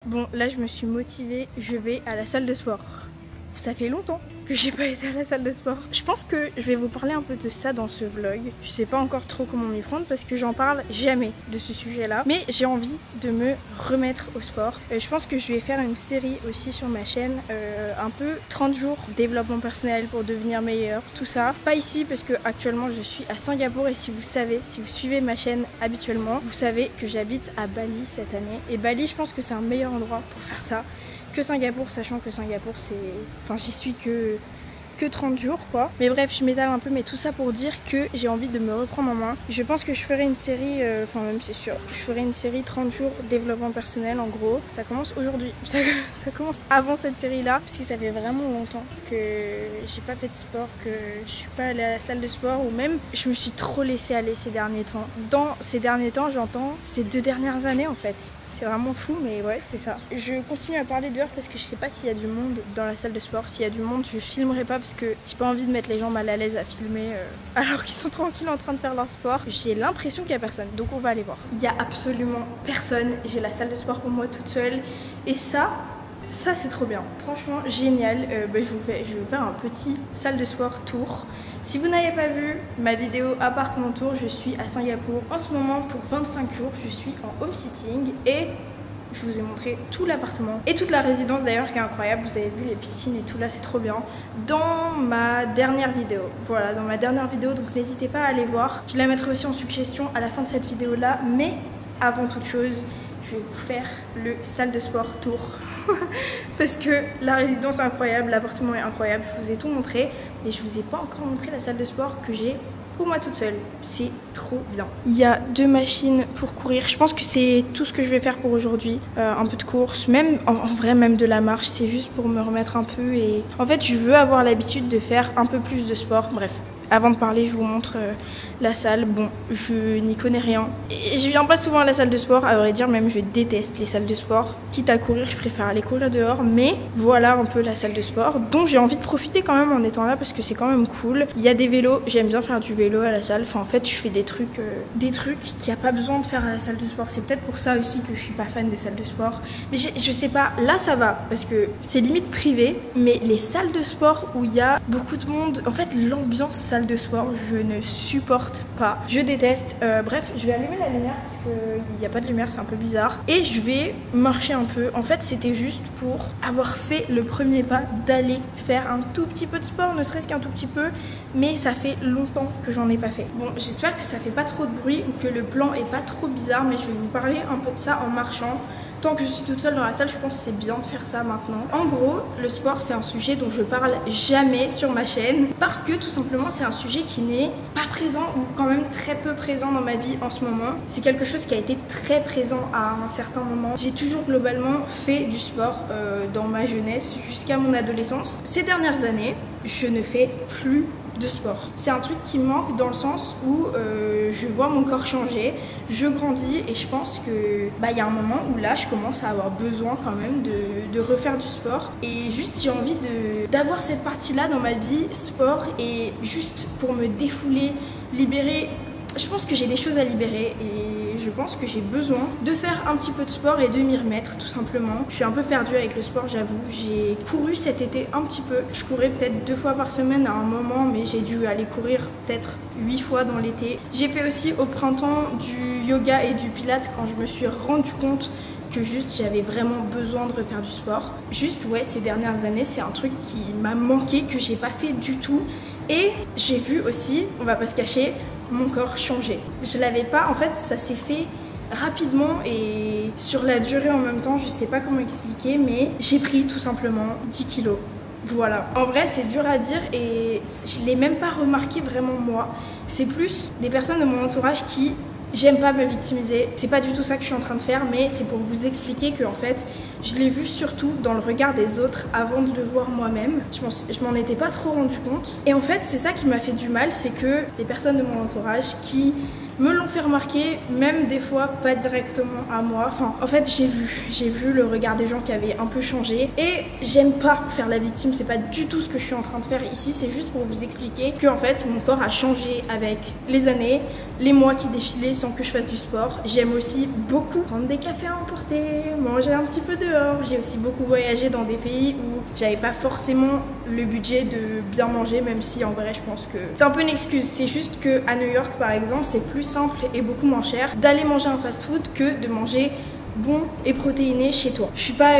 Bon, là je me suis motivée, je vais à la salle de sport. Ça fait longtemps que j'ai pas été à la salle de sport. Je pense que je vais vous parler un peu de ça dans ce vlog. Je sais pas encore trop comment m'y prendre parce que j'en parle jamais de ce sujet-là. Mais j'ai envie de me remettre au sport. Je pense que je vais faire une série aussi sur ma chaîne, un peu 30 jours développement personnel pour devenir meilleur, tout ça. Pas ici parce que actuellement je suis à Singapour et si vous savez, si vous suivez ma chaîne habituellement, vous savez que j'habite à Bali cette année. Et Bali, je pense que c'est un meilleur endroit pour faire ça que Singapour, sachant que Singapour c'est... Enfin j'y suis que 30 jours quoi. Mais bref, je m'étale un peu, mais tout ça pour dire que j'ai envie de me reprendre en main. Je pense que je ferai une série, enfin même c'est sûr, je ferai une série 30 jours développement personnel en gros. Ça commence aujourd'hui, ça commence avant cette série là, parce que ça fait vraiment longtemps que j'ai pas fait de sport, que je suis pas allée à la salle de sport, ou même je me suis trop laissée aller ces derniers temps. Dans ces derniers temps, j'entends ces 2 dernières années en fait. C'est vraiment fou, mais ouais, c'est ça. Je continue à parler dehors parce que je sais pas s'il y a du monde dans la salle de sport. S'il y a du monde, je filmerai pas parce que j'ai pas envie de mettre les gens mal à l'aise à filmer alors qu'ils sont tranquilles en train de faire leur sport. J'ai l'impression qu'il y a personne, donc on va aller voir. Il y a absolument personne. J'ai la salle de sport pour moi toute seule. Et ça c'est trop bien. Franchement, génial. Je vais vous faire un petit salle de sport tour. Si vous n'avez pas vu ma vidéo appartement tour, je suis à Singapour en ce moment pour 25 jours. Je suis en home sitting et je vous ai montré tout l'appartement et toute la résidence d'ailleurs qui est incroyable. Vous avez vu les piscines et tout là, c'est trop bien. Dans ma dernière vidéo, voilà, dans ma dernière vidéo, donc n'hésitez pas à aller voir. Je la mettrai aussi en suggestion à la fin de cette vidéo là. Mais avant toute chose, je vais vous faire le salle de sport tour parce que la résidence est incroyable, l'appartement est incroyable, je vous ai tout montré, mais je vous ai pas encore montré la salle de sport que j'ai pour moi toute seule. C'est trop bien. Il y a 2 machines pour courir. Je pense que c'est tout ce que je vais faire pour aujourd'hui. Un peu de course, même en vrai même de la marche. C'est juste pour me remettre un peu et en fait je veux avoir l'habitude de faire un peu plus de sport. Bref. Avant de parler, je vous montre la salle. Bon, je n'y connais rien. Et je viens pas souvent à la salle de sport. À vrai dire, même je déteste les salles de sport. Quitte à courir, je préfère aller courir dehors. Mais voilà un peu la salle de sport dont j'ai envie de profiter quand même en étant là parce que c'est quand même cool. Il y a des vélos. J'aime bien faire du vélo à la salle. Enfin, en fait, je fais des trucs qu'il n'y a pas besoin de faire à la salle de sport. C'est peut-être pour ça aussi que je suis pas fan des salles de sport. Mais je sais pas. Là, ça va parce que c'est limite privé. Mais les salles de sport où il y a beaucoup de monde, en fait, l'ambiance salle de sport, je ne supporte pas. Je déteste. Bref, je vais allumer la lumière parce qu'il n'y a pas de lumière, c'est un peu bizarre. Et je vais marcher un peu. En fait, c'était juste pour avoir fait le premier pas d'aller faire un tout petit peu de sport, ne serait-ce qu'un tout petit peu. Mais ça fait longtemps que j'en ai pas fait. Bon, j'espère que ça fait pas trop de bruit ou que le plan est pas trop bizarre, mais je vais vous parler un peu de ça en marchant. Tant que je suis toute seule dans la salle, je pense que c'est bien de faire ça maintenant. En gros, le sport, c'est un sujet dont je parle jamais sur ma chaîne parce que tout simplement, c'est un sujet qui n'est pas présent ou quand même très peu présent dans ma vie en ce moment. C'est quelque chose qui a été très présent à un certain moment. J'ai toujours globalement fait du sport dans ma jeunesse jusqu'à mon adolescence. Ces dernières années, je ne fais plus de sport. C'est un truc qui me manque dans le sens où je vois mon corps changer, je grandis et je pense que il y a un moment où là je commence à avoir besoin quand même de refaire du sport et juste j'ai envie d'avoir cette partie là dans ma vie sport et juste pour me défouler, libérer. Je pense que j'ai des choses à libérer et je pense que j'ai besoin de faire un petit peu de sport et de m'y remettre tout simplement. Je suis un peu perdue avec le sport, j'avoue. J'ai couru cet été un petit peu. Je courais peut-être 2 fois par semaine à un moment, mais j'ai dû aller courir peut-être 8 fois dans l'été. J'ai fait aussi au printemps du yoga et du pilates quand je me suis rendu compte que juste j'avais vraiment besoin de refaire du sport. Juste ouais, ces dernières années, c'est un truc qui m'a manqué, que j'ai pas fait du tout. Et j'ai vu aussi, on va pas se cacher, mon corps changer. Je l'avais pas, en fait ça s'est fait rapidement et sur la durée en même temps, je sais pas comment expliquer, mais j'ai pris tout simplement 10 kilos. Voilà. En vrai c'est dur à dire et je l'ai même pas remarqué vraiment moi. C'est plus des personnes de mon entourage qui... J'aime pas me victimiser, c'est pas du tout ça que je suis en train de faire, mais c'est pour vous expliquer que en fait je l'ai vu surtout dans le regard des autres avant de le voir moi-même. Je m'en étais pas trop rendu compte. Et en fait c'est ça qui m'a fait du mal, c'est que les personnes de mon entourage qui me l'ont fait remarquer, même des fois pas directement à moi. Enfin, en fait, j'ai vu le regard des gens qui avaient un peu changé. Et j'aime pas faire la victime, c'est pas du tout ce que je suis en train de faire ici. C'est juste pour vous expliquer que en fait, mon corps a changé avec les années. les mois qui défilaient sans que je fasse du sport. J'aime aussi beaucoup prendre des cafés à emporter, manger un petit peu dehors. J'ai aussi beaucoup voyagé dans des pays où j'avais pas forcément le budget de bien manger, même si en vrai je pense que c'est un peu une excuse. C'est juste que à New York par exemple, c'est plus simple et beaucoup moins cher d'aller manger un fast-food que de manger bon et protéiné chez toi. Je suis pas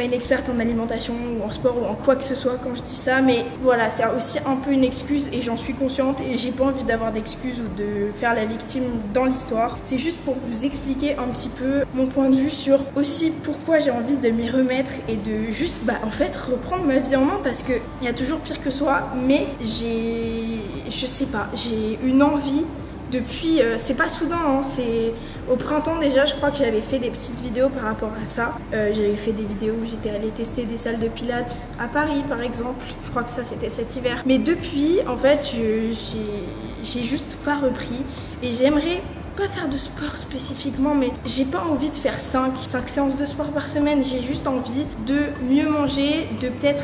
une experte en alimentation ou en sport ou en quoi que ce soit quand je dis ça, mais voilà, c'est aussi un peu une excuse et j'en suis consciente et j'ai pas envie d'avoir d'excuses ou de faire la victime dans l'histoire. C'est juste pour vous expliquer un petit peu mon point de vue sur aussi pourquoi j'ai envie de m'y remettre et de juste en fait reprendre ma vie en main, parce que il y a toujours pire que soi, mais je sais pas, j'ai une envie depuis, c'est pas soudain, hein, c'est au printemps déjà, je crois que j'avais fait des petites vidéos par rapport à ça. J'avais fait des vidéos où j'étais allée tester des salles de pilates à Paris par exemple, je crois que ça c'était cet hiver. Mais depuis, en fait, j'ai juste pas repris et j'aimerais pas faire de sport spécifiquement, mais j'ai pas envie de faire 5 séances de sport par semaine. J'ai juste envie de mieux manger, de peut-être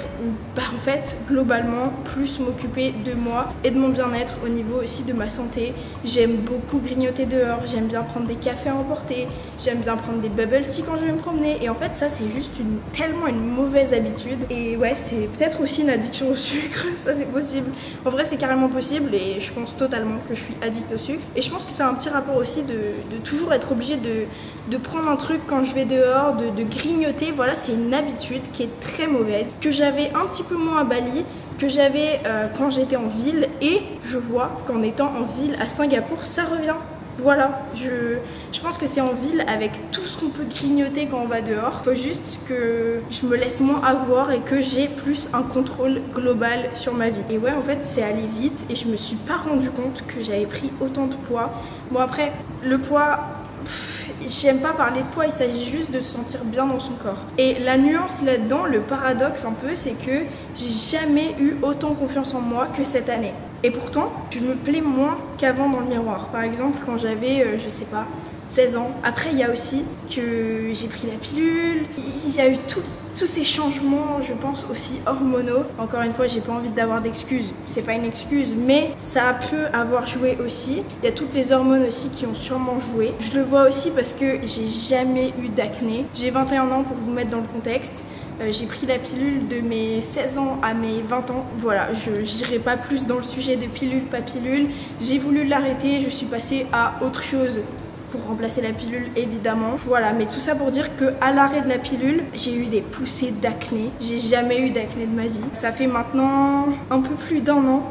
en fait globalement plus m'occuper de moi et de mon bien-être au niveau aussi de ma santé. J'aime beaucoup grignoter dehors, j'aime bien prendre des cafés à emporter, j'aime bien prendre des bubble tea quand je vais me promener, et en fait ça c'est juste tellement une mauvaise habitude. Et ouais, c'est peut-être aussi une addiction au sucre, ça c'est possible. En vrai c'est carrément possible et je pense totalement que je suis addict au sucre, et je pense que c'est un petit rapport aussi de toujours être obligé de prendre un truc quand je vais dehors, de grignoter. Voilà, c'est une habitude qui est très mauvaise, que j'avais un petit peu moins à Bali, que j'avais quand j'étais en ville, et je vois qu'en étant en ville à Singapour, ça revient. Voilà, je pense que c'est en ville avec tout ce qu'on peut grignoter quand on va dehors. Faut juste que je me laisse moins avoir et que j'ai plus un contrôle global sur ma vie. Et ouais, en fait, c'est allé vite et je me suis pas rendu compte que j'avais pris autant de poids. Bon après, le poids, j'aime pas parler de poids, il s'agit juste de se sentir bien dans son corps. Et la nuance là-dedans, le paradoxe un peu, c'est que j'ai jamais eu autant confiance en moi que cette année. Et pourtant, je me plais moins qu'avant dans le miroir. Par exemple, quand j'avais, je sais pas, 16 ans. Après, il y a aussi que j'ai pris la pilule. Il y a eu tous ces changements, je pense, aussi hormonaux. Encore une fois, j'ai pas envie d'avoir d'excuses. C'est pas une excuse, mais ça peut avoir joué aussi. Il y a toutes les hormones aussi qui ont sûrement joué. Je le vois aussi parce que j'ai jamais eu d'acné. J'ai 21 ans pour vous mettre dans le contexte. J'ai pris la pilule de mes 16 ans à mes 20 ans. Voilà, je n'irai pas plus dans le sujet de pilule, pas pilule. J'ai voulu l'arrêter, je suis passée à autre chose pour remplacer la pilule évidemment. Voilà, mais tout ça pour dire qu'à l'arrêt de la pilule, j'ai eu des poussées d'acné. J'ai jamais eu d'acné de ma vie. Ça fait maintenant un peu plus d'1 an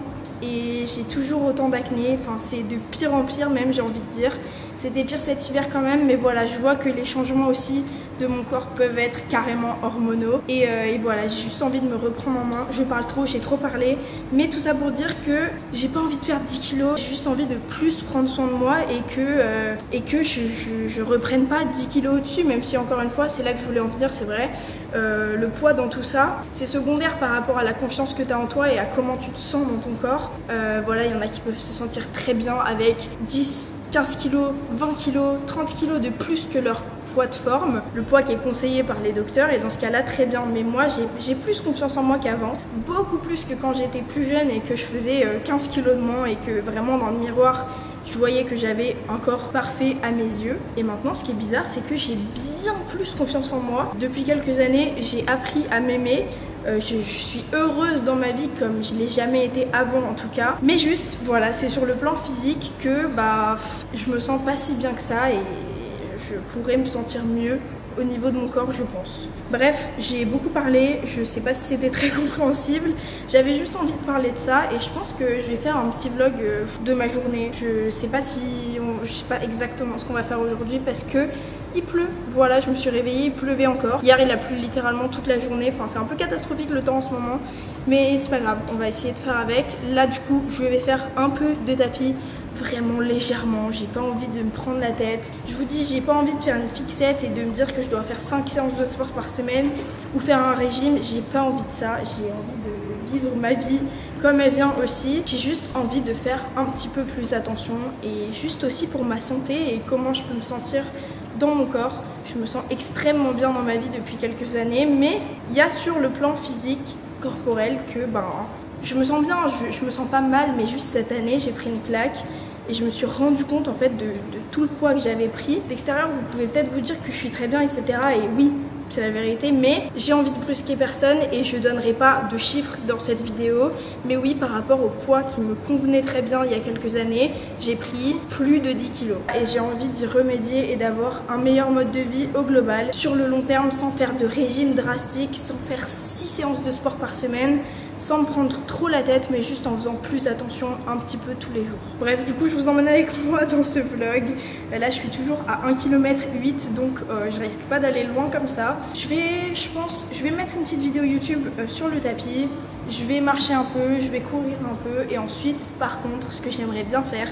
et j'ai toujours autant d'acné. Enfin, c'est de pire en pire même, j'ai envie de dire. C'était pire cet hiver quand même, mais voilà, je vois que les changements aussi de mon corps peuvent être carrément hormonaux. Et voilà, j'ai juste envie de me reprendre en main. Je parle trop, j'ai trop parlé, mais tout ça pour dire que j'ai pas envie de perdre 10 kilos. J'ai juste envie de plus prendre soin de moi et que je reprenne pas 10 kilos au-dessus, même si encore une fois, c'est là que je voulais en venir, c'est vrai. Le poids dans tout ça, c'est secondaire par rapport à la confiance que tu as en toi et à comment tu te sens dans ton corps. Voilà, il y en a qui peuvent se sentir très bien avec 10, 15 kilos, 20 kilos, 30 kilos de plus que leur poids de forme, le poids qui est conseillé par les docteurs, et dans ce cas-là, très bien. Mais moi, j'ai plus confiance en moi qu'avant, beaucoup plus que quand j'étais plus jeune et que je faisais 15 kilos de moins et que vraiment dans le miroir, je voyais que j'avais un corps parfait à mes yeux. Et maintenant, ce qui est bizarre, c'est que j'ai bien plus confiance en moi. Depuis quelques années, j'ai appris à m'aimer. Je suis heureuse dans ma vie comme je l'ai jamais été avant en tout cas. Mais juste, voilà, c'est sur le plan physique que je me sens pas si bien que ça et je pourrais me sentir mieux au niveau de mon corps, je pense. Bref, j'ai beaucoup parlé, je sais pas si c'était très compréhensible. J'avais juste envie de parler de ça et je pense que je vais faire un petit vlog de ma journée. Je sais pas exactement ce qu'on va faire aujourd'hui parce que il pleut. Voilà, je me suis réveillée, il pleuvait encore. Hier, il a plu littéralement toute la journée. Enfin, c'est un peu catastrophique le temps en ce moment. Mais c'est pas grave, on va essayer de faire avec. Là, du coup, je vais faire un peu de tapis. Vraiment légèrement, j'ai pas envie de me prendre la tête. Je vous dis, j'ai pas envie de faire une fixette et de me dire que je dois faire 5 séances de sport par semaine ou faire un régime. J'ai pas envie de ça. J'ai envie de vivre ma vie comme elle vient aussi. J'ai juste envie de faire un petit peu plus attention et juste aussi pour ma santé et comment je peux me sentir dans mon corps. Je me sens extrêmement bien dans ma vie depuis quelques années, mais il y a sur le plan physique, corporel, que je me sens bien, je me sens pas mal, mais juste cette année j'ai pris une claque et je me suis rendu compte en fait de tout le poids que j'avais pris. D'extérieur, vous pouvez peut-être vous dire que je suis très bien, etc. Et oui, c'est la vérité, mais j'ai envie de brusquer personne et je donnerai pas de chiffres dans cette vidéo. Mais oui, par rapport au poids qui me convenait très bien il y a quelques années, j'ai pris plus de 10 kilos. Et j'ai envie d'y remédier et d'avoir un meilleur mode de vie au global, sur le long terme, sans faire de régime drastique, sans faire 6 séances de sport par semaine, sans me prendre trop la tête, mais juste en faisant plus attention un petit peu tous les jours. Bref, du coup, je vous emmène avec moi dans ce vlog. Là, je suis toujours à 1,8 km, donc je risque pas d'aller loin comme ça. Je vais mettre une petite vidéo YouTube sur le tapis. Je vais marcher un peu, je vais courir un peu. Et ensuite, par contre, ce que j'aimerais bien faire,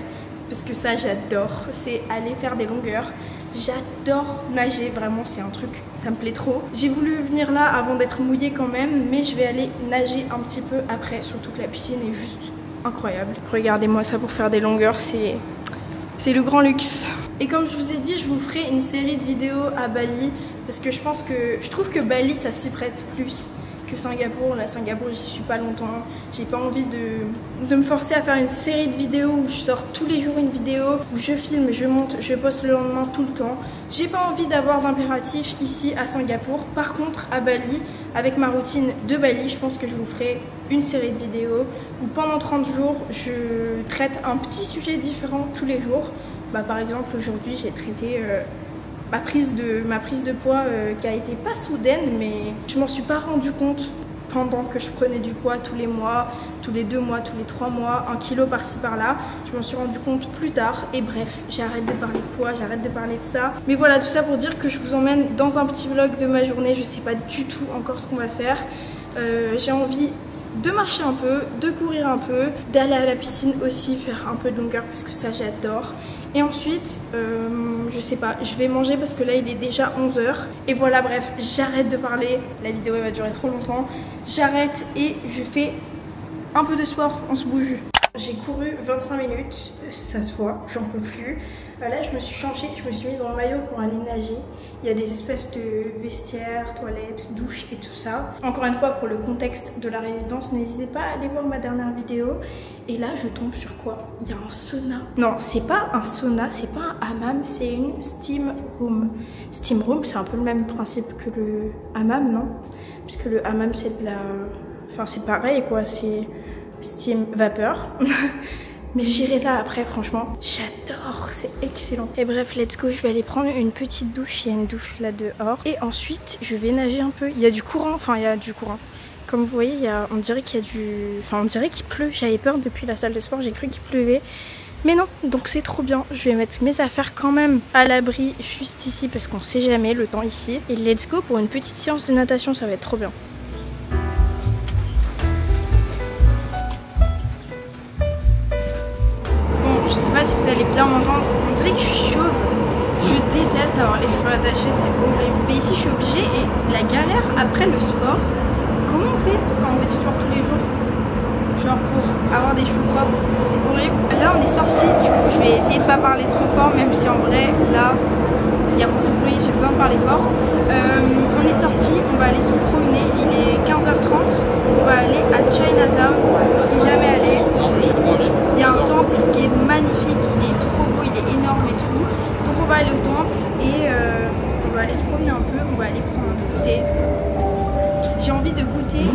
parce que ça, j'adore, c'est aller faire des longueurs. J'adore nager, vraiment c'est un truc, ça me plaît trop. J'ai voulu venir là avant d'être mouillée quand même, mais je vais aller nager un petit peu après, surtout que la piscine est juste incroyable. Regardez-moi ça pour faire des longueurs, c'est le grand luxe. Et comme je vous ai dit, je vous ferai une série de vidéos à Bali, parce que je trouve que Bali ça s'y prête plus que Singapour. Là, Singapour, j'y suis pas longtemps. J'ai pas envie de me forcer à faire une série de vidéos où je sors tous les jours une vidéo, où je filme, je monte, je poste le lendemain tout le temps. J'ai pas envie d'avoir d'impératif ici à Singapour. Par contre, à Bali, avec ma routine de Bali, je pense que je vous ferai une série de vidéos où pendant 30 jours, je traite un petit sujet différent tous les jours. Par exemple, aujourd'hui, j'ai traité ma prise de poids qui a été pas soudaine, mais je m'en suis pas rendu compte pendant que je prenais du poids tous les mois, tous les 2 mois, tous les 3 mois, 1 kilo par-ci par-là. Je m'en suis rendu compte plus tard et bref, j'arrête de parler de poids, j'arrête de parler de ça. Mais voilà, tout ça pour dire que je vous emmène dans un petit vlog de ma journée. Je sais pas du tout encore ce qu'on va faire. J'ai envie de marcher un peu, de courir un peu, d'aller à la piscine aussi, faire un peu de longueur parce que ça j'adore. Et ensuite, je sais pas, je vais manger parce que là il est déjà 11 h. Et voilà, bref, j'arrête de parler. La vidéo elle va durer trop longtemps. J'arrête et je fais un peu de sport, on se bouge. J'ai couru 25 minutes, ça se voit, j'en peux plus. Là je me suis changée, je me suis mise en maillot pour aller nager. Il y a des espèces de vestiaires, toilettes, douches et tout ça. Encore une fois, pour le contexte de la résidence, n'hésitez pas à aller voir ma dernière vidéo. Et là je tombe sur quoi? Il y a un sauna. Non, c'est pas un sauna, c'est pas un hammam, c'est une steam room. Steam room, c'est un peu le même principe que le hammam, non? Puisque le hammam c'est de la... Enfin c'est pareil quoi, c'est... steam vapeur. Mais j'irai là après, franchement j'adore, c'est excellent. Et bref, let's go, je vais aller prendre une petite douche. Il y a une douche là dehors et ensuite je vais nager un peu. Il y a du courant, enfin il y a du courant. Comme vous voyez, on dirait qu'il y a du... Enfin on dirait qu'il pleut. J'avais peur depuis la salle de sport, j'ai cru qu'il pleuvait. Mais non, donc c'est trop bien. Je vais mettre mes affaires quand même à l'abri juste ici parce qu'on sait jamais le temps ici. Et let's go pour une petite séance de natation, ça va être trop bien. Je sais pas si vous allez bien m'entendre, on dirait que je suis chauve. Je déteste avoir les cheveux attachés, c'est horrible. Mais ici je suis obligée et la galère après le sport, comment on fait quand on fait du sport tous les jours? Genre pour avoir des cheveux propres, c'est horrible. Là on est sorti, du coup je vais essayer de pas parler trop fort, même si en vrai là il y a beaucoup de bruit, j'ai besoin de parler fort. On est sorti, on va aller se promener, il est 15 h 30, on va aller à Chinatown, on n'est jamais allé. Il y a un temple qui est magnifique, il est trop beau, il est énorme et tout. Donc on va aller au temple et on va aller se promener un peu, on va aller prendre un goûter. J'ai envie de goûter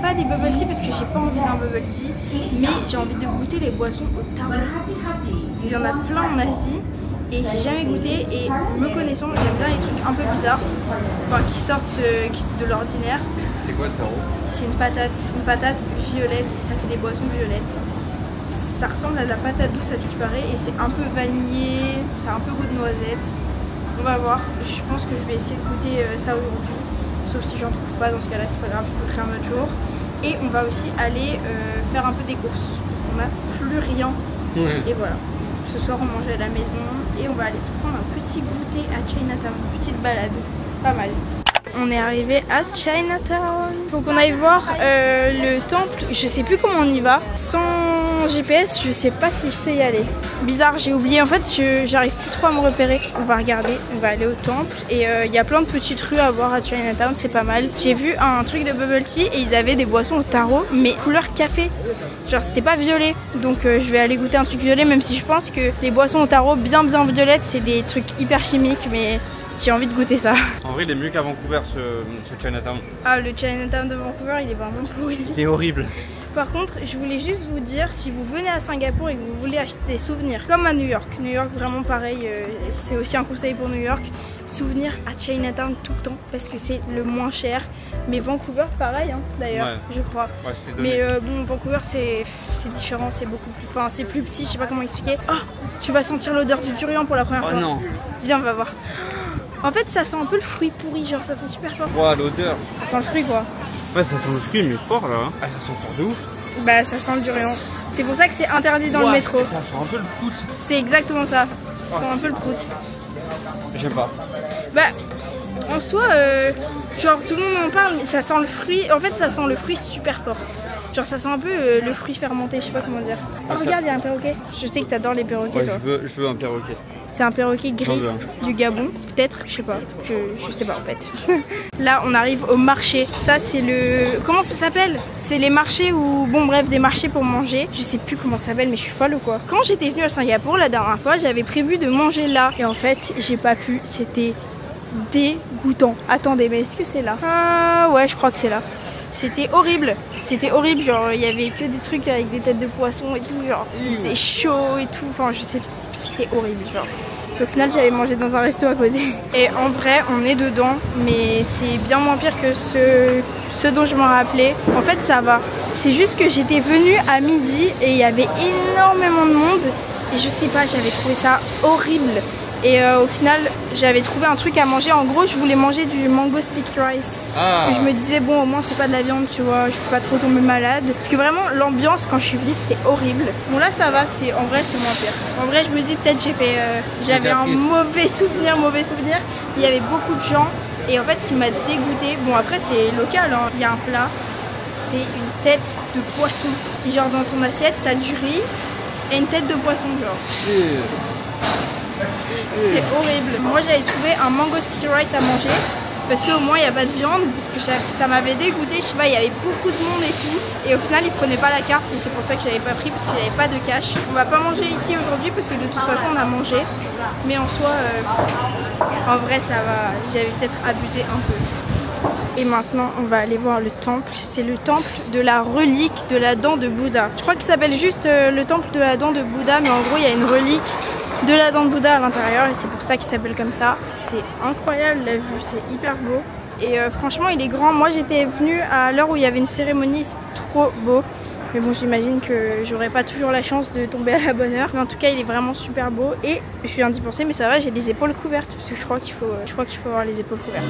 pas des bubble tea parce que j'ai pas envie d'un bubble tea, mais j'ai envie de goûter les boissons au thym. Il y en a plein en Asie et j'ai jamais goûté et me connaissant, j'aime bien les trucs un peu bizarres, enfin qui sortent de l'ordinaire. C'est quoi le taro? C'est une patate violette et ça fait des boissons violettes. Ça ressemble à de la patate douce à ce qui paraît et c'est un peu vanillé, ça a un peu goût de noisette. On va voir, je pense que je vais essayer de goûter ça aujourd'hui. Sauf si j'en trouve pas, dans ce cas là c'est pas grave, je goûterai un autre jour. Et on va aussi aller faire un peu des courses parce qu'on n'a plus rien. Et voilà, ce soir on mange à la maison et on va aller se prendre un petit goûter à Chinatown, une petite balade, pas mal. On est arrivé à Chinatown. Donc on aille voir le temple, je sais plus comment on y va, sans mon GPS, je sais pas si je sais y aller. Bizarre, j'ai oublié. En fait, j'arrive plus trop à me repérer. On va regarder, on va aller au temple. Et il y a plein de petites rues à voir à Chinatown, c'est pas mal. J'ai vu un truc de bubble tea et ils avaient des boissons au tarot, mais couleur café. Genre, c'était pas violet. Donc, je vais aller goûter un truc violet, même si je pense que les boissons au tarot bien violettes, c'est des trucs hyper chimiques, mais j'ai envie de goûter ça. En vrai, il est mieux qu'à Vancouver, ce Chinatown. Ah, le Chinatown de Vancouver, il est vraiment pourri. Il est horrible. Par contre, je voulais juste vous dire, si vous venez à Singapour et que vous voulez acheter des souvenirs, comme à New York, vraiment pareil, c'est aussi un conseil pour New York, souvenirs à Chinatown tout le temps, parce que c'est le moins cher. Mais Vancouver, pareil, hein, d'ailleurs, ouais. Je crois. Ouais, mais bon, Vancouver, c'est différent, c'est beaucoup plus, enfin, c'est plus petit, je sais pas comment expliquer. Oh, tu vas sentir l'odeur du durian pour la première fois. Oh non. Viens, on va voir. En fait, ça sent un peu le fruit pourri, genre ça sent super fort. Wow, l'odeur. Ça sent le fruit, quoi. Ouais, ça sent le fruit, mais fort là. Ah, ça sent fort de ouf. Bah, ça sent le durian. C'est pour ça que c'est interdit dans le métro. Ça sent un peu le prout. C'est exactement ça. Ça sent un peu le prout. J'aime pas. Bah, en soi, genre tout le monde en parle, mais ça sent le fruit. En fait, ça sent le fruit super fort. Genre ça sent un peu le fruit fermenté, je sais pas comment dire. Oh, regarde, il y a un perroquet. Je sais que t'adores les perroquets, ouais, toi. je veux un perroquet. C'est un perroquet gris du Gabon, peut-être, je sais pas. Je sais pas en fait. Là, on arrive au marché. Ça, c'est le... Comment ça s'appelle? C'est les marchés ou... Bon, bref, des marchés pour manger. Je sais plus comment ça s'appelle, mais je suis folle ou quoi. Quand j'étais venue à Singapour la dernière fois, j'avais prévu de manger là. Et en fait, j'ai pas pu. C'était dégoûtant. Attendez, mais est-ce que c'est là? Ah ouais, je crois que c'est là. C'était horrible, genre il y avait que des trucs avec des têtes de poisson et tout, genre c'était chaud et tout, enfin je sais, c'était horrible genre. Au final j'avais mangé dans un resto à côté. Et en vrai on est dedans, mais c'est bien moins pire que ce dont je me rappelais. En fait ça va, c'est juste que j'étais venue à midi et il y avait énormément de monde et je sais pas, j'avais trouvé ça horrible. Et au final, j'avais trouvé un truc à manger. En gros, je voulais manger du mango sticky rice. Parce que je me disais, bon, au moins, c'est pas de la viande, tu vois, je peux pas trop tomber malade. Parce que vraiment, l'ambiance, quand je suis venue, c'était horrible. Bon, là, ça va, en vrai, c'est moins pire. En vrai, je me dis, peut-être, j'avais un mauvais souvenir. Il y avait beaucoup de gens. Et en fait, ce qui m'a dégoûté, bon, après, c'est local, hein. Il y a un plat, c'est une tête de poisson. Et genre, dans ton assiette, t'as du riz et une tête de poisson, genre. C'est horrible. Moi j'avais trouvé un mango sticky rice à manger parce qu'au moins il n'y a pas de viande, parce que ça m'avait dégoûté, je sais pas, il y avait beaucoup de monde et tout, et au final ils prenaient pas la carte et c'est pour ça que j'avais pas pris, parce qu'il n'y avait pas de cash. On va pas manger ici aujourd'hui parce que de toute façon on a mangé, mais en soi en vrai ça va, j'avais peut-être abusé un peu. Et maintenant on va aller voir le temple, c'est le temple de la relique de la dent de Bouddha. Je crois qu'il s'appelle juste le temple de la dent de Bouddha, mais en gros il y a une relique de la dent de Bouddha à l'intérieur et c'est pour ça qu'il s'appelle comme ça. C'est incroyable la vue, c'est hyper beau. Et franchement il est grand. Moi j'étais venue à l'heure où il y avait une cérémonie, c'était trop beau. Mais bon, j'imagine que j'aurai pas toujours la chance de tomber à la bonne heure. Mais en tout cas il est vraiment super beau. Et je viens d'y penser, mais ça va, j'ai les épaules couvertes, parce que je crois qu'il faut avoir les épaules couvertes.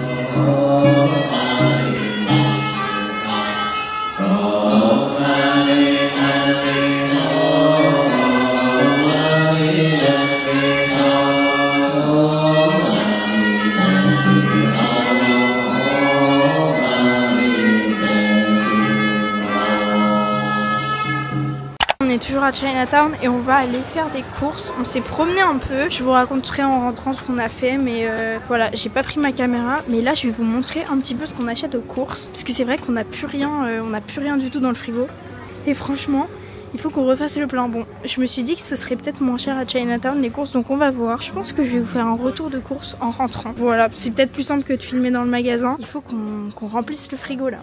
Toujours à Chinatown et on va aller faire des courses. On s'est promené un peu, je vous raconterai en rentrant ce qu'on a fait, mais voilà, j'ai pas pris ma caméra, mais là je vais vous montrer un petit peu ce qu'on achète aux courses, parce que c'est vrai qu'on n'a plus rien, du tout dans le frigo, et franchement il faut qu'on refasse le plein. Bon, je me suis dit que ce serait peut-être moins cher à Chinatown les courses, donc on va voir. Je pense que je vais vous faire un retour de courses en rentrant. Voilà, c'est peut-être plus simple que de filmer dans le magasin. Il faut qu'on remplisse le frigo là.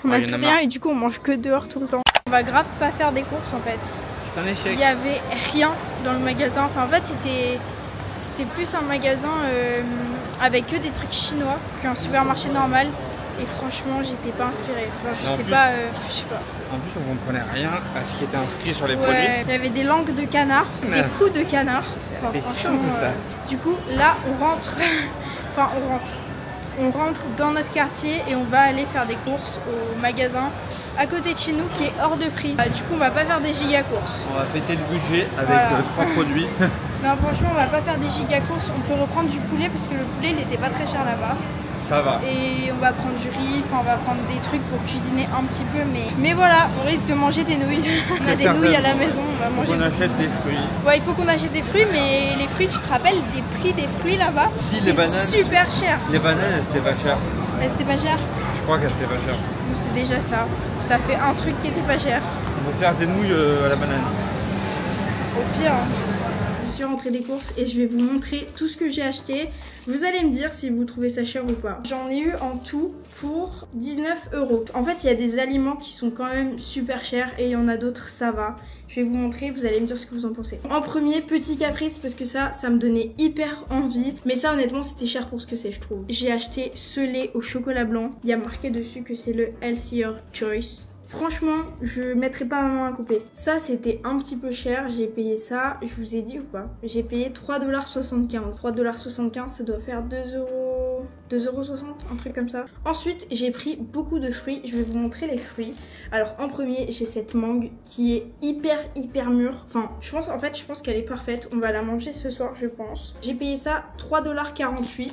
On a plus rien et du coup on mange que dehors tout le temps. On va grave pas faire des courses en fait. C'est un échec. Il y avait rien dans le magasin. Enfin en fait c'était plus un magasin avec que des trucs chinois qu'un supermarché normal. Et franchement j'étais pas inspirée. Enfin je sais pas. En plus on comprenait rien à ce qui était inscrit sur les produits. Il y avait des langues de canard, des coups de canard. Enfin, franchement, ça. Du coup là on rentre. Enfin on rentre dans notre quartier et on va aller faire des courses au magasin à côté de chez nous qui est hors de prix. Du coup on va pas faire des giga courses. On va péter le budget avec 3 produits. Non franchement on va pas faire des giga courses. On peut reprendre du poulet parce que le poulet il était pas très cher là-bas. Ça va. Et on va prendre du riz, enfin on va prendre des trucs pour cuisiner un petit peu, mais voilà, on risque de manger des nouilles. On a des nouilles à la maison, on va manger. On achète des fruits. Ouais, il faut qu'on achète des fruits, mais les fruits, tu te rappelles des prix des fruits là-bas? Si, les bananes. Super cher. Les bananes, elles étaient pas chères. Mais c'était pas cher? Je crois qu'elles étaient pas chères. Donc c'est déjà ça. Ça fait un truc qui était pas cher. On va faire des nouilles à la banane. Au pire. Je suis rentrée des courses et je vais vous montrer tout ce que j'ai acheté. Vous allez me dire si vous trouvez ça cher ou pas. J'en ai eu en tout pour 19 €. En fait, il y a des aliments qui sont quand même super chers et il y en a d'autres, ça va. Je vais vous montrer, vous allez me dire ce que vous en pensez. En premier, petit caprice, parce que ça me donnait hyper envie. Mais ça, honnêtement, c'était cher pour ce que c'est, je trouve. J'ai acheté ce lait au chocolat blanc. Il y a marqué dessus que c'est le Healthier Choice. Franchement, je mettrai pas ma main à couper. Ça, c'était un petit peu cher. J'ai payé ça, je vous ai dit ou pas? J'ai payé 3,75 $. 3,75 $, ça doit faire 2,60 €, un truc comme ça. Ensuite, j'ai pris beaucoup de fruits. Je vais vous montrer les fruits. Alors, en premier, j'ai cette mangue qui est hyper mûre. Enfin, je pense qu'elle est parfaite. On va la manger ce soir, je pense. J'ai payé ça 3,48 $.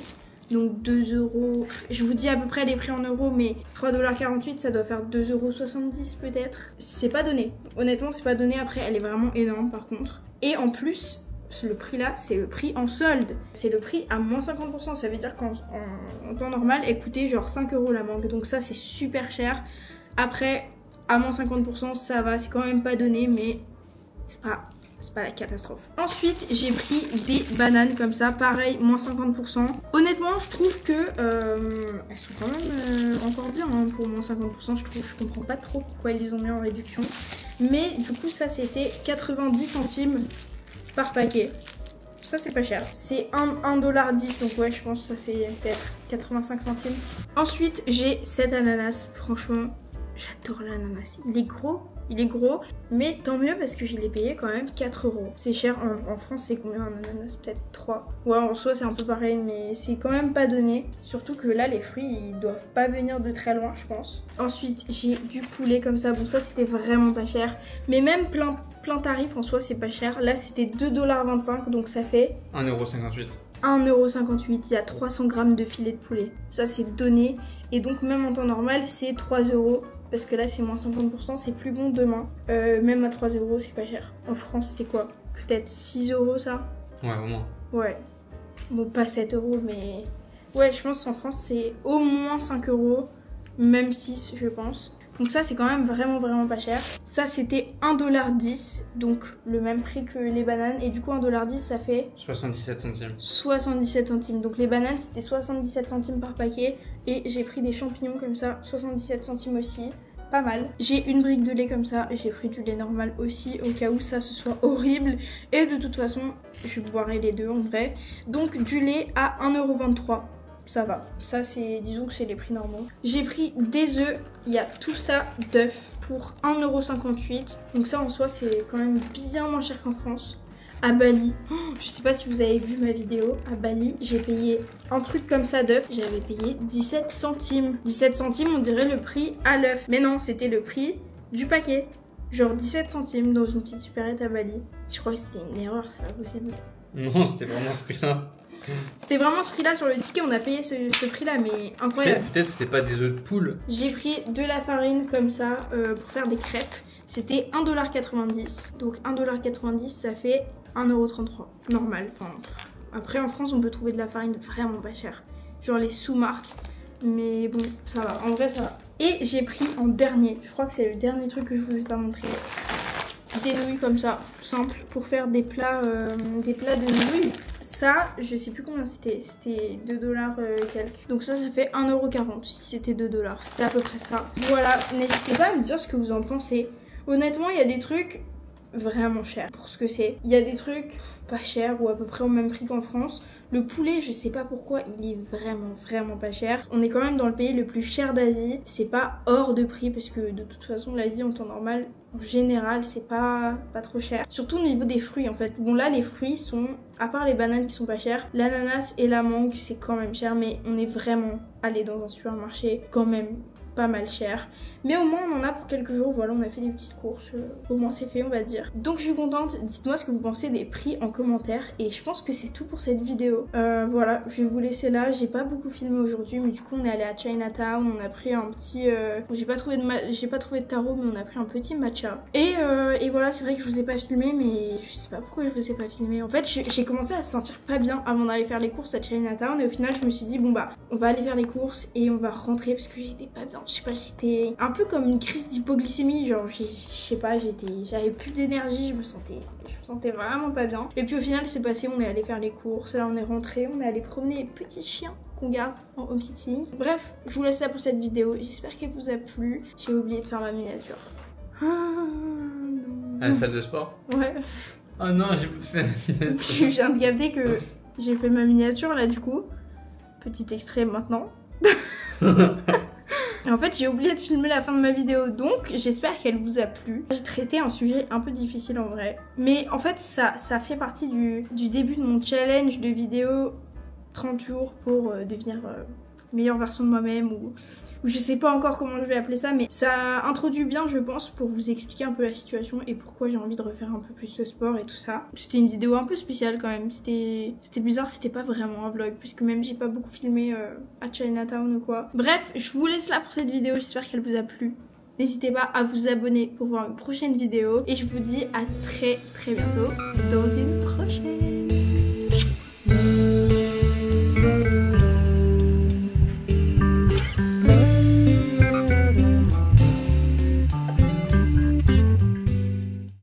Donc 2 €, je vous dis à peu près les prix en euros, mais 3,48 $, ça doit faire 2,70 € peut-être. C'est pas donné, honnêtement c'est pas donné. Après elle est vraiment énorme par contre. Et en plus, le prix là, c'est le prix en solde. C'est le prix à moins 50%, ça veut dire qu'en temps normal, elle coûtait genre 5 € la mangue. Donc ça c'est super cher. Après, à moins 50%, ça va, c'est quand même pas donné, mais c'est pas la catastrophe. Ensuite, j'ai pris des bananes comme ça, pareil, moins 50%. Honnêtement, je trouve que elles sont quand même encore bien hein, pour moins 50%. Je trouve, je comprends pas trop pourquoi ils les ont mis en réduction. Mais du coup, ça c'était 90 centimes par paquet. Ça c'est pas cher. C'est 1,10 $, donc ouais, je pense que ça fait peut-être 85 centimes. Ensuite, j'ai cet ananas. Franchement, j'adore l'ananas. Il est gros, mais tant mieux parce que je l'ai payé quand même 4 €. C'est cher, en France c'est combien un ananas? Peut-être 3. Ouais, en soi c'est un peu pareil, mais c'est quand même pas donné. Surtout que là les fruits ils doivent pas venir de très loin je pense. Ensuite j'ai du poulet comme ça, bon ça c'était vraiment pas cher. Mais même plein tarif en soi c'est pas cher. Là c'était 2,25 $, donc ça fait 1,58 €. 1,58 €, il y a 300 grammes de filet de poulet. Ça c'est donné. Et donc même en temps normal c'est 3 €. Parce que là c'est moins 50%, c'est plus bon demain. Même à 3 € c'est pas cher. En France c'est quoi? Peut-être 6 € ça? Ouais, au moins. Ouais. Bon pas 7 € mais... Ouais je pense qu'en France c'est au moins 5 €. Même 6 je pense. Donc ça c'est quand même vraiment pas cher. Ça c'était 1,10 $, donc le même prix que les bananes. Et du coup 1,10 $, ça fait 77 centimes. 77 centimes. Donc les bananes c'était 77 centimes par paquet. Et j'ai pris des champignons comme ça, 77 centimes aussi. Pas mal. J'ai une brique de lait comme ça. J'ai pris du lait normal aussi au cas où ça ce soit horrible. Et de toute façon je boirai les deux en vrai. Donc du lait à 1,23 €. Ça va, ça c'est, disons que c'est les prix normaux. J'ai pris des œufs, il y a tout ça d'œufs pour 1,58 €. Donc ça en soi c'est quand même bien moins cher qu'en France. À Bali, je sais pas si vous avez vu ma vidéo, à Bali j'ai payé un truc comme ça d'œufs, j'avais payé 17 centimes. 17 centimes on dirait le prix à l'œuf. Mais non, c'était le prix du paquet. Genre 17 centimes dans une petite supérette à Bali. Je crois que c'était une erreur, c'est pas possible. Non, c'était vraiment ce prix-là. C'était vraiment ce prix-là sur le ticket, on a payé ce prix-là, mais incroyable. Peut-être c'était pas des œufs de poule. J'ai pris de la farine comme ça pour faire des crêpes. C'était 1,90 $. Donc 1,90 $, ça fait 1,33 €. Normal. Enfin, après en France on peut trouver de la farine vraiment pas chère. Genre les sous-marques. Mais bon, ça va. En vrai ça va. Et j'ai pris en dernier, je crois que c'est le dernier truc que je vous ai pas montré. Des nouilles comme ça, simple, pour faire des plats de nouilles. Ça, je sais plus combien c'était 2 $ quelques. Donc ça fait 1,40 € si c'était 2 $. C'était à peu près ça. Voilà, n'hésitez pas à me dire ce que vous en pensez. Honnêtement, il y a des trucs vraiment chers pour ce que c'est. Il y a des trucs pas chers ou à peu près au même prix qu'en France. Le poulet, je sais pas pourquoi, il est vraiment pas cher. On est quand même dans le pays le plus cher d'Asie. C'est pas hors de prix parce que de toute façon, l'Asie en temps normal, en général, c'est pas trop cher. Surtout au niveau des fruits en fait. Bon là, les fruits sont, à part les bananes qui sont pas chères, l'ananas et la mangue, c'est quand même cher. Mais on est vraiment allé dans un supermarché quand même pas mal cher. Mais au moins on en a pour quelques jours, voilà, on a fait des petites courses, au moins c'est fait on va dire. Donc je suis contente, dites-moi ce que vous pensez des prix en commentaire et je pense que c'est tout pour cette vidéo. Voilà, je vais vous laisser là, j'ai pas beaucoup filmé aujourd'hui mais du coup on est allé à Chinatown, on a pris un petit... j'ai pas trouvé de tarot mais on a pris un petit matcha. Et voilà, c'est vrai que je vous ai pas filmé mais je sais pas pourquoi je vous ai pas filmé. En fait j'ai commencé à me sentir pas bien avant d'aller faire les courses à Chinatown et au final je me suis dit bon bah on va aller faire les courses et on va rentrer parce que j'étais pas bien. Je sais pas, j'étais un peu comme une crise d'hypoglycémie, genre je sais pas, j'avais plus d'énergie, je me sentais vraiment pas bien. Et puis au final c'est passé, on est allé faire les courses, là on est rentré, on est allé promener les petits chiens qu'on garde en home sitting. Bref, je vous laisse là pour cette vidéo, j'espère qu'elle vous a plu. J'ai oublié de faire ma miniature. Ah non. À la salle de sport? Ouais. Oh non, j'ai pas fait la miniature. Je viens de capter que j'ai fait ma miniature là du coup. Petit extrait maintenant. En fait j'ai oublié de filmer la fin de ma vidéo donc j'espère qu'elle vous a plu. J'ai traité un sujet un peu difficile en vrai. Mais en fait ça fait partie du début de mon challenge de vidéo 30 jours pour devenir meilleure version de moi-même ou je sais pas encore comment je vais appeler ça, mais ça introduit bien je pense pour vous expliquer un peu la situation et pourquoi j'ai envie de refaire un peu plus de sport et tout ça. C'était une vidéo un peu spéciale quand même, c'était bizarre, c'était pas vraiment un vlog puisque même j'ai pas beaucoup filmé à Chinatown ou quoi. Bref, je vous laisse là pour cette vidéo, j'espère qu'elle vous a plu. N'hésitez pas à vous abonner pour voir une prochaine vidéo et je vous dis à très bientôt dans une prochaine.